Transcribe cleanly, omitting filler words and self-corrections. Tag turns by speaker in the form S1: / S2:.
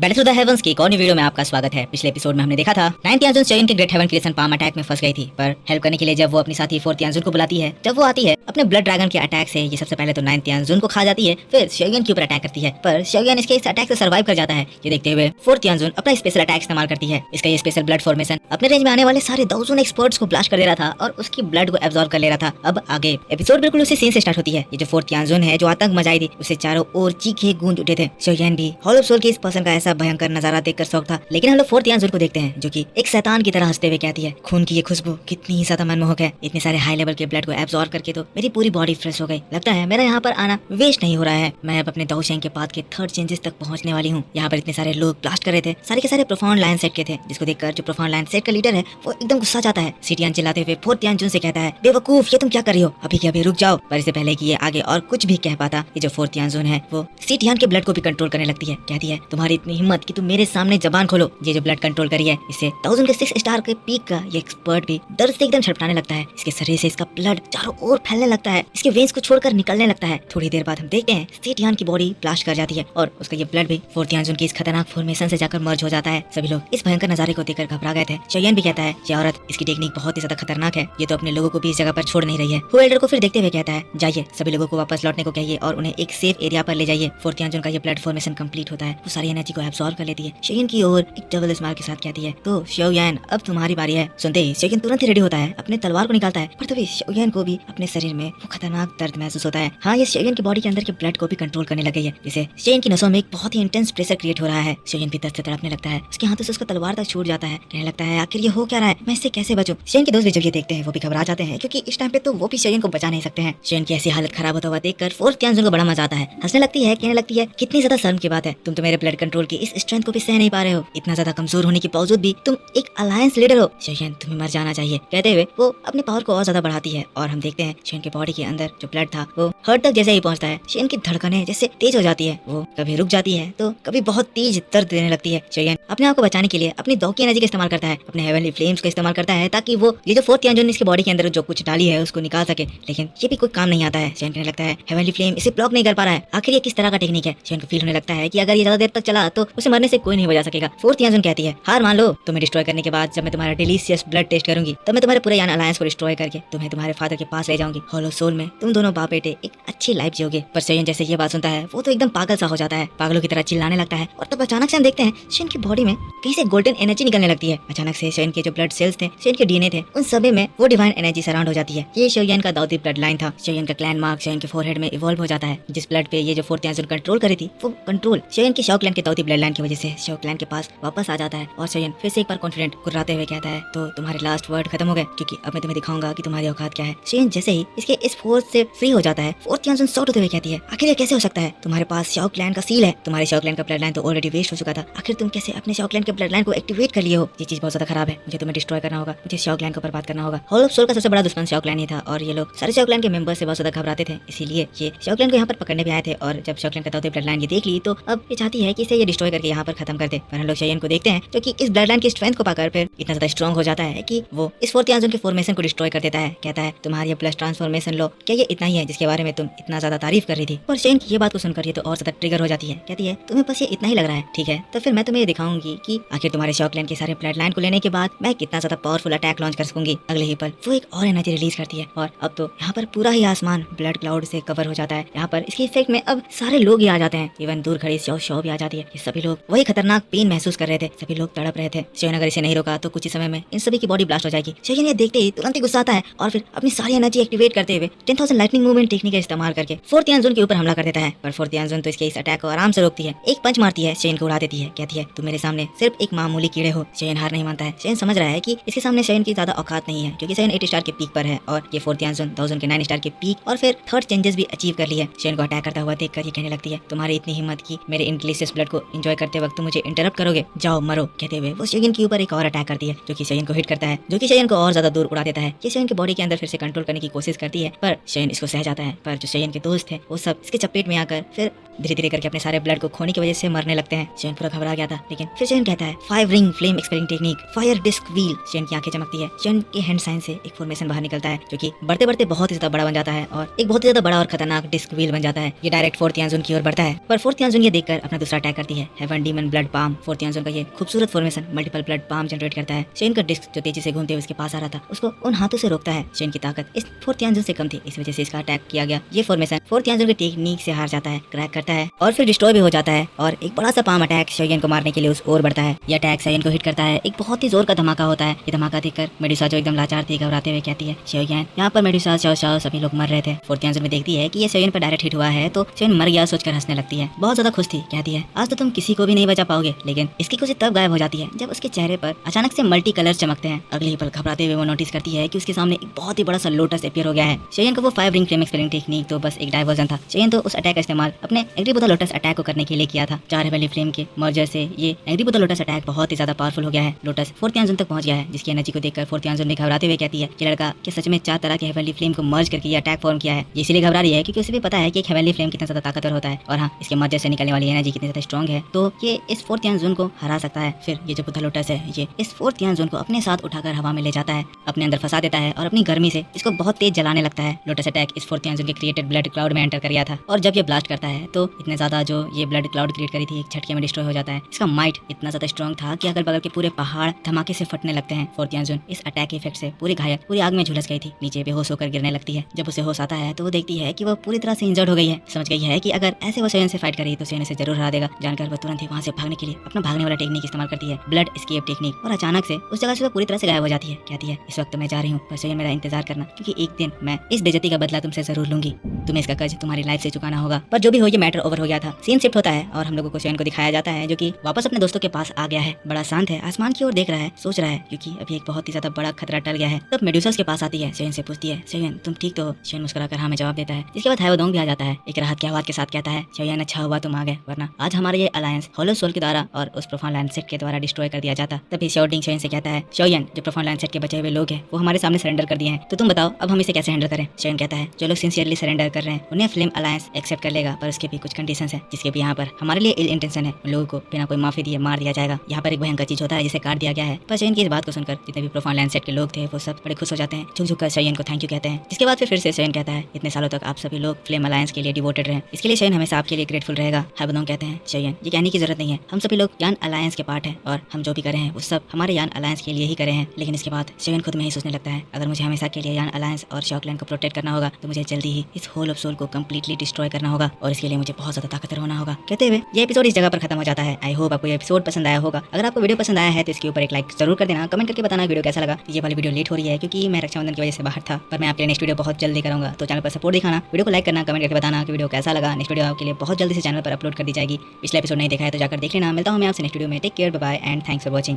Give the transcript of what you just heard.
S1: Battle to the heavens की एक और वीडियो में आपका स्वागत है। पिछले एपिसोड में हमने देखा था 9th यांजुन शोयन के great heaven creation palm attack में फंस गई थी, पर हेल्प करने के लिए जब वो अपनी साथी 4th यांजुन को बुलाती है, जब वो आती है अपने ब्लड ड्रैगन के अटैक से ये सबसे पहले तो 9th यांजुन को खा जाती है, फिर शोयन के ऊपर अटैक करती है, पर शोयन इसके इस अटैक से सर्वाइव कर जाता है। ये देखते हुए 4th यांजुन अपना स्पेशल अटैक इस्तेमाल करती है। इसका ये स्पेशल ब्लड फॉर्मेशन अपने रेंज में आने वाले सारे 200 एक्सपर्ट्स को ब्लास्ट कर दे रहा था और उसकी ब्लड को एब्जॉर्ब कर ले रहा था। अब आगे एपिसोड बिल्कुल उसी सीन से स्टार्ट होती है। ये जो 4th यांजुन है जो आतंक मचाई थी, उसे चारों ओर चीखे गूंज उठे थे। शोयन भी हॉल ऑफ सोल के इस पर्सन का ऐसा भयंकर नजारा देखकर शौक था, लेकिन हम लोग 4th यांजुन को देखते हैं जो कि एक शैतान की तरह हंसते हुए कहती है, खून की ये खुशबू कितनी ही ज्यादा मनमोहक है। इतने सारे हाई लेवल के ब्लड को एब्जॉर्ब करके तो मेरी पूरी बॉडी फ्रेश हो गई। लगता है मेरा यहाँ पर आना वेस्ट नहीं हो रहा है। मैं अब अपने दाओशेंग के पाथ के 3rd चेंजेस तक पहुंचने वाली हूँ। यहाँ पर इतने सारे लोग ब्लास्ट कर रहे थे, सारे के सारे प्रोफाउंड लाइन सेट के थे, जिसको देखकर जो प्रोफाउंड लाइन सेट का लीडर है वो एकदम गुस्सा जाता है। सिटियन चिल्लाते हुए 4th यांजुन से कहता है, बेवकूफ ये तुम क्या कर रही हो, अभी के अभी रुक जाओ। पर इससे पहले कि ये आगे और कुछ भी कह पाता, ये जो 4th यांजुन है वो सिटियन के ब्लड को भी कंट्रोल करने लगती है। कहती है, तुम्हारी इतनी हिम्मत कि तुम मेरे सामने जबान खोलो। ये जो ब्लड कंट्रोल करी है, इससे 1000 के 6 स्टार के पीक का ये एक्सपर्ट भी डर से एकदम छटपटाने लगता है। इसके शरीर से इसका ब्लड चारों ओर फैलने लगता है, इसके वेन्स को छोड़कर निकलने लगता है। थोड़ी देर बाद हम देखते हैं सिटियन की बॉडी ब्लास्ट कर जाती है और उसका ये ब्लड भी 4th यांजुन की इस खतरनाक फॉर्मेशन से जाकर मर्ज हो जाता है। सभी लोग इस भयंकर नजारे को देखकर घबरा गए थे। शोयन भी कहता है, ये औरत, इसकी टेक्निक बहुत ही ज्यादा खतरनाक है, ये तो अपने लोगों को भी इस जगह पर छोड़ नहीं रही है। वो एल्डर को फिर देखते हुए कहता है, जाइए सभी लोगों को वापस लौटने को कहिए और उन्हें एक सेफ एरिया पर ले जाइए। 4th यांजुन का ये ब्लड फॉर्मेशन कंप्लीट होता है, वो सारी एनर्जी को एब्सॉर्ब कर लेती है। शोयन की ओर एक डबल स्माइल के साथ कहती है, तो शोयन अब तुम्हारी बारी है। सुनते ही शोयन तुरंत ही रेडी होता है, अपने तलवार को निकालता है, पर तभी शोयन को भी अपने शरीर में वो खतरनाक दर्द महसूस होता है। हाँ, ये शोयन की बॉडी के अंदर के ब्लड को भी कंट्रोल करने लग गई है, जिससे शोयन की नसों में एक बहुत ही इंटेंस प्रेशर क्रिएट हो रहा है। शोयन भी दर्द से तड़पने लगता है, उसके हाथों से उसका तलवार तक छूट जाता है। कहने लगता है, आखिर ये हो क्या रहा है, मैं इससे कैसे बचूं। शोयन के दोस्त भी जब ये देखते हैं वो भी घबरा जाते हैं, क्योंकि इस टाइम पे तो वो भी शोयन को बचा नहीं सकते हैं। शोयन की ऐसी हालत खराब होता हुआ देखकर 4th यांजुन को बड़ा मजा आता है, हंसने लगती है, कहने लगती है, कितनी ज्यादा शर्म की बात है, तुम तो मेरे ब्लड कंट्रोल की इस स्ट्रेंथ को भी सह नहीं पा रहे हो। इतना ज्यादा कमजोर होने के बावजूद भी तुम एक अलायंस लीडर हो। शोयन तुम्हें मर जाना चाहिए। कहते हुए वो अपने पावर को और ज्यादा बढ़ाती है और हम देखते हैं शोयन के बॉडी के अंदर जो ब्लड था वो हार्ट तक जैसे ही पहुंचता है, शोयन की धड़कनें जैसे तेज हो जाती है। वो कभी रुक जाती है तो कभी बहुत तेज दर्द देने लगती है। शोयन अपने आप को बचाने के लिए अपनी दो की एनर्जी का इस्तेमाल करता है, अपने हेवनली फ्लेम्स का इस्तेमाल करता है, ताकि वो ये जो 4th यांजुन इसके बॉडी के अंदर जो कुछ डाली है उसको निकाल सके, लेकिन ये भी कोई काम नहीं आता है। शोयन कहने लगता है, हेवनली फ्लेम इसे ब्लॉक नहीं कर पा रहा है, आखिर ये किस तरह का टेक्निक है। शोयन को फील होने लगता है कि अगर ये ज्यादा देर तक चला तो उसे मरने से कोई नहीं बचा सकेगा। 4th यांजुन कहती है, हार मान लो, तुम्हें डिस्ट्रॉय करने के बाद जब मैं तुम्हारा डिलीशियस ब्लड टेस्ट करूंगी तब मैं तुम्हारे पूरे यान अलायंस को डिस्ट्रॉय करके तुम्हें तुम्हारे फादर के पास ले जाऊंगी। हॉल ऑफ सोल में तुम दोनों बाप बेटे एक अच्छी लाइफ जियोगे। पर शोयन जैसे ये बात सुनता है वो तो एकदम पागल सा हो जाता है, पागलों की तरह चिल्लाने लगता है। और तब अचानक से हम देखते हैं शोयन की बॉडी में कहीं से गोल्डन एनर्जी निकलने लगती है। अचानक से शोयन के जो ब्लड सेल्स थे, शोयन के डीएनए थे, उन सभी में वो डिवाइन एनर्जी सराउंड हो जाती है। ये शोयन का दाऊदी ब्लड लाइन था। शोयन का क्लैन मार्क शोयन के फोरहेड में इवॉल्व हो जाता है। जिस ब्लड पे ये जो 4th यांजुन कंट्रोल करी थी वो कंट्रोल शोयन के शॉ क्लैन के दाऊदी ब्लड लाइन की वजह से शॉ क्लैन के पास वापस आ जाता है। और शोयन फिर से एक बार कॉन्फिडेंट कुर्राते हुए कहता है, तो तुम्हारे लास्ट वर्ड खत्म हो गए, क्योंकि अब मैं तुम्हें दिखाऊंगा कि तुम्हारी औकात क्या है। शोयन जैसे ही इसके इस फोर्स से फ्री हो जाता है, 4th यांजुन शॉट होते हुए कहती है, आखिर ये कैसे हो सकता है, तुम्हारे पास शॉ क्लैन का सील है, तुम्हारे शॉ क्लैन का ब्लड लाइन तो ऑलरेडी वेस्ट हो चुका था, आखिर तुम कैसे अपने शॉ क्लैन के ब्लड लाइन को एक्टिवेट कर लिए हो। ये चीज बहुत ज्यादा खराब है, मुझे तुम्हें डिस्ट्रॉय करना होगा, मुझे शॉ क्लैन को बर्बाद करना होगा। हॉल ऑफ सोल का सबसे बड़ा दुश्मन शॉ क्लैन ही था और ये लोग सारे शॉ क्लैन के मेंबर्स से बहुत ज्यादा घबराते थे, इसीलिए ये शॉ क्लैन को यहाँ पर पकड़ने भी आए थे। और जब शॉ क्लैन का दाऊदी ब्लड लाइन ये देख ली तो अब ये चाहती है कि इसे ये डिस्ट्रॉय करके यहाँ पर खत्म कर दे। पर हम लोग शोयन को देखते हैं जो कि इस ब्लड लाइन की स्ट्रेंथ को पाकर फिर इतना ज्यादा स्ट्रॉन्ग हो जाता है कि वो इस 4th यांजुन के फॉर्मेशन को डिस्ट्रॉय कर देता है। कहता है, तुम्हारी ये ब्लड ट्रांसफॉर्मेशन लो, क्या ये इतना ही है जिसके बारे में तुम इतना ज्यादा तारीफ कर रही थी। और शोयन की ये बात को सुनकर ये तो और ज्यादा ट्रिगर हो जाती है। कहती है, तुम्हें बस ये इतना ही लग रहा है, ठीक है, तो फिर मैं तुम्हें दिखाऊंगी कि आखिर तुम्हारे शॉ क्लैन के सारे ब्लड लाइन को लेने के बाद मैं कितना ज्यादा पावरफुल अटैक लॉन्च कर सकूंगी। अगले ही पल वो एक और एनर्जी रिलीज करती है और अब तो यहाँ पर पूरा ही आसमान ब्लड क्लाउड से कवर हो जाता है। यहाँ पर इसके इफेक्ट में अब सारे लोग ही आ जाते हैं, इवन दूर खड़ी शॉ भी आ जाती है। ये सभी लोग वही खतरनाक पेन महसूस कर रहे थे, सभी लोग तड़प रहे थे। शोयन अगर इसे नहीं रोका तो कुछ ही समय में इन सभी की बॉडी ब्लास्ट हो जाएगी। शोयन ये देखते ही तुरंत ही गुस्सा आता है और फिर अपनी सारी एनर्जी एक्टिवेट करते हुए 10,000 लाइटनिंग मूवमेंट टेक्निक का इस्तेमाल करके 4th यांजुन के ऊपर हमला कर देता है। पर 4th यांजुन तो इसके इस अटैक को आराम से रोकती है, एक पंच मारती है, शोयन को उड़ा देती है। कहती है, तुम मेरे सामने सिर्फ एक मामूली कीड़े हो। शोयन हार नहीं मानता है, शोयन समझ रहा है कि इसके सामने शोयन की ज्यादा औकात नहीं है, क्योंकि शोयन 8 स्टार के पीक पर है और ये 4th यांजुन 1000 के 9 स्टार के पीक और फिर 3rd चेंजेस भी अचीव कर लिए। शोयन को अटैक करता हुआ देखकर ये कहने लगती है, तुम्हारी इतनी हिम्मत की मेरे इंटेलिजेंस ब्लड को एंजॉय करते वक्त मुझे इंटरप्ट करोगे, जाओ मरो। कहते हुए वो शोयन के ऊपर एक और अटैक करती है जो कि शोयन को हिट करता है, जो कि शोयन को और ज्यादा दूर उड़ा देता है। ये शोयन के बॉडी के अंदर फिर से कंट्रोल करने की कोशिश करती है, पर शोयन इसको सह जाता है। पर जो शोयन के दोस्त थे वो सब इसके चपेट में आकर फिर धीरे धीरे करके अपने सारे ब्लड को खोने की वजह से मरने लगते हैं। शोयन पूरा घबरा गया था, लेकिन फिर शोयन कहता है, 5 ring flame expelling technique, fire disc wheel. Shoyan की आंखें चमकती है, शोयन के हैंड साइन से एक फॉर्मेशन बाहर निकलता है जो कि बढ़ते बढ़ते बहुत ही ज्यादा बड़ा बन जाता है और एक बहुत ही ज्यादा बड़ा और खतरनाक डिस्क व्हील बन जाता है। ये डायरेक्ट 4th यांजुन की ओर बढ़ता है, पर 4th यांजुन ये देखकर अपना दूसरा अटैक करती है। Heaven demon blood palm. Fourth यान जोन का ये खूबसूरत formation multiple blood palm generate करता है। शेन का डिस्क जो तेजी से घूमते हुए उसके पास आ रहा था उसको उन हाथों से रोकता है। शेन की ताकत इस फोर्थ यान जोन से कम थी, इस वजह से इसका अटैक किया गया। ये फॉर्मेशन फोर्थ यान जोन की टेक्निक से हार जाता है, क्रैक करता है और फिर डिस्ट्रॉय भी हो जाता है और एक बड़ा सा पाम अटैक शोयन को मारने के लिए उस ओर बढ़ता है। ये अटैक शोयन को हिट करता है। एक बहुत ही जोर का धमाका होता है। ये धमाका देखकर मेडुसा जो एकदम लाचार थी घबराते हुए कहती है शोयन। यहाँ पर मेडुसा शाओ सभी लोग मर रहे थे। फोर्थ यान जोन में देखती है कि ये शोयन पर डायरेक्ट हिट हुआ है तो शोयन मर गया सोचकर हंसने लगती है। बहुत ज्यादा खुश थी, कहती है आज तो तुम किसी को भी नहीं बचा पाओगे। लेकिन इसकी खुशी तब गायब हो जाती है जब उसके चेहरे पर अचानक से मल्टी कलर चमकते हैं। अगले ही पल घबराते हुए वो नोटिस करती है कि उसके सामने एक बहुत ही बड़ा सा लोटस अपीयर हो गया है। शोयन का वो 5 रिंग फ्लेम एक्सपेलिंग टेक्निक तो बस एक डाइवर्जन था। शोयन तो उस अटैक का इस्तेमाल अपने एंग्री बुद्धा लोटस अटैक को करने के लिए किया था। 4 हेवनली फ्लेम के मर्जर से ये एंग्री बुद्धा लोटस अटैक बहुत ही ज्यादा पावरफुल हो गया है। लोटस फोर्थ यान जोन तक पहुंच गया है, जिसकी एनर्जी को देखकर फोर्थ यान जोन भी घबराते हुए कहती है कि लड़का कि सच में 4 तरह के हेवनली फ्लेम को मर्ज करके ये अटैक फॉर्म किया है। ये इसलिए घबरा रही है क्योंकि उसे भी पता है कि एक हेवनली फ्लेम कितना ज्यादा ताकतवर होता है और हाँ इसके मर्जर से निकलने वाली एनर्जी कितनी ज्यादा स्ट्रॉन्ग है, तो ये इस फोर्थ यान जोन को हरा सकता है। फिर ये जो बुद्धा लोटस है ये इस फोर्थ यान जोन को अपने साथ उठाकर हवा में ले जाता है, अपने अंदर फंसा देता है और अपनी गर्मी से इसको बहुत तेज जलाने लगता है। लोटस अटैक इस फोर्थ यान जोन के क्रिएटेड ब्लड क्लाउड में एंटर कर गया था और जब ये ब्लास्ट करता है तो इतने ज्यादा जो ये ब्लड क्लाउड क्रिएट करी थी एक झटके में डिस्ट्रॉय हो जाता है। इसका माइट इतना ज्यादा स्ट्रॉन्ग था कि अगल बगल के पूरे पहाड़ धमाके से फटने लगते हैं। फोर्थ यान जोन इस अटैक के इफेक्ट से पूरी घायल पूरी आग में झुलस गई थी, नीचे बेहोश होकर गिरने लगती है। जब उसे होश आता है तो वो देखती है कि वो पूरी तरह से इंजर्ड हो गई है। समझ गई है कि अगर ऐसे वो शोयन से फाइट करेगी तो शोयन इसे जरूर हरा देगा। जानकर वो तुरंत ही वहाँ से भागने के लिए अपना भागने वाला टेक्निक इस्तेमाल करती है, ब्लड एस्केप टेक्निक, और अचानक से उस जगह से वो पूरी तरह से गायब हो जाती है। कहती है इस वक्त मैं जा रही हूँ, पर शोयन मेरा इंतजार करना क्योंकि एक दिन मैं इस बेइज्जती का बदला तुमसे जरूर लूंगी। तुम्हें इसका कर्ज तुम्हारी लाइफ से चुकाना होगा। पर जो भी हो ये मैटर ओवर हो गया था। सीन शिफ्ट होता है और हम लोगों को शोयन को दिखाया जाता है जो कि वापस अपने दोस्तों के पास आ गया है। बड़ा शांत है, आसमान की ओर देख रहा है, सोच रहा है क्योंकि अभी एक बहुत ही ज्यादा बड़ा खतरा टल गया है। तब मेडुसा के पास आती है, शोयन से पूछती है शोयन तुम ठीक तो हो? शोयन मुस्कुराकर हाँ में जवाब देता है। इसके बाद हायोदोंग भी आ जाता है, एक राहत की आवाज के साथ कहता है शोयन अच्छा हुआ तुम आ गए, वरना आज हमारा ये अलायंस होलो सोल के द्वारा और उस प्रोफाउंड लैंडसेट के द्वारा डिस्ट्रॉय कर दिया जाता। तभी शॉर्टिंग शोयन से कहता है शोयन जो प्रोफाउंड लैंडसेट के बचे हुए लोग हैं वो हमारे सामने सरेंडर कर दिए हैं, तो तुम बताओ अब हम इसे कैसे हैंडल करें? शोयन कहता है जो लोग सिंसियरली सरेंडर कर रहे हैं उन्हें फ्लेम अलायंस एक्सेप्ट कर लेगा, पर उसके भी कुछ कंडीशंस हैं जिसके भी यहाँ पर हमारे लिए इल इंटेंशन है। उन लोगों को बिना कोई माफी दिए मार दिया जाएगा। यहाँ पर एक भयंकर चीज होता है जिसे काट दिया गया है। पर शोयन की इस बात को सुनकर जितने भी प्रोफाउंड लैंडसेट के लोग थे वो सब बड़े खुश हो जाते हैं, झुक झुक कर शोयन को थैंक यू कहते हैं। जिसके बाद फिर से शोयन कहता है इतने सालों तक आप सभी लोग फ्लेम अलायंस के लिए डिवोटेड रहे, इसके लिए शोयन हमेशा आपके लिए ग्रेटफुल रहेगा। हायोदोंग कहते हैं शोयन ये कहने की जरूरत नहीं है, हम सभी लोग यान अलायंस के पार्ट हैं और हम जो भी करे हैं वो सब हमारे यान अलायंस के लिए ही करे हैं। लेकिन इसके बाद शोयन खुद में ही सोचने लगता है अगर मुझे हमेशा के लिए यान अलायंस और शॉकलैंड को प्रोटेक्ट करना होगा तो मुझे जल्दी ही इस होल ऑफ सोल को कंप्लीटली डिस्ट्रॉय करना होगा और इसके लिए मुझे बहुत ज्यादा ताकतवर होना होगा। कहते हुए ये एपिसोड इस जगह पर खत्म हो जाता है। आई होप आपको ये एपिसोड पसंद आया होगा। अगर आपको वीडियो पसंद आया है तो इसके ऊपर एक लाइक जरूर कर देना, कमेंट करके बताना वीडियो कैसा लगा। ये वाली वीडियो लेट हो रही है क्योंकि मैं रक्षाबंधन की वजह से बाहर था, पर मैं आपके नेक्स्ट वीडियो बहुत जल्दी करूंगा, तो चैनल पर सपोर्ट दिखाना, वीडियो को लाइक करना, कमेंट करके बताना कि वीडियो कैसा लगा। नेक्स्ट वीडियो आपके लिए बहुत जल्दी से चैनल पर अपलोड कर दी जाएगी। पिछले एपिसोड नहीं देखा है तो जाकर देख लेना। मिलता हूं मैं आपसे नेक्स्ट वीडियो में। Take care, bye bye and thanks for watching.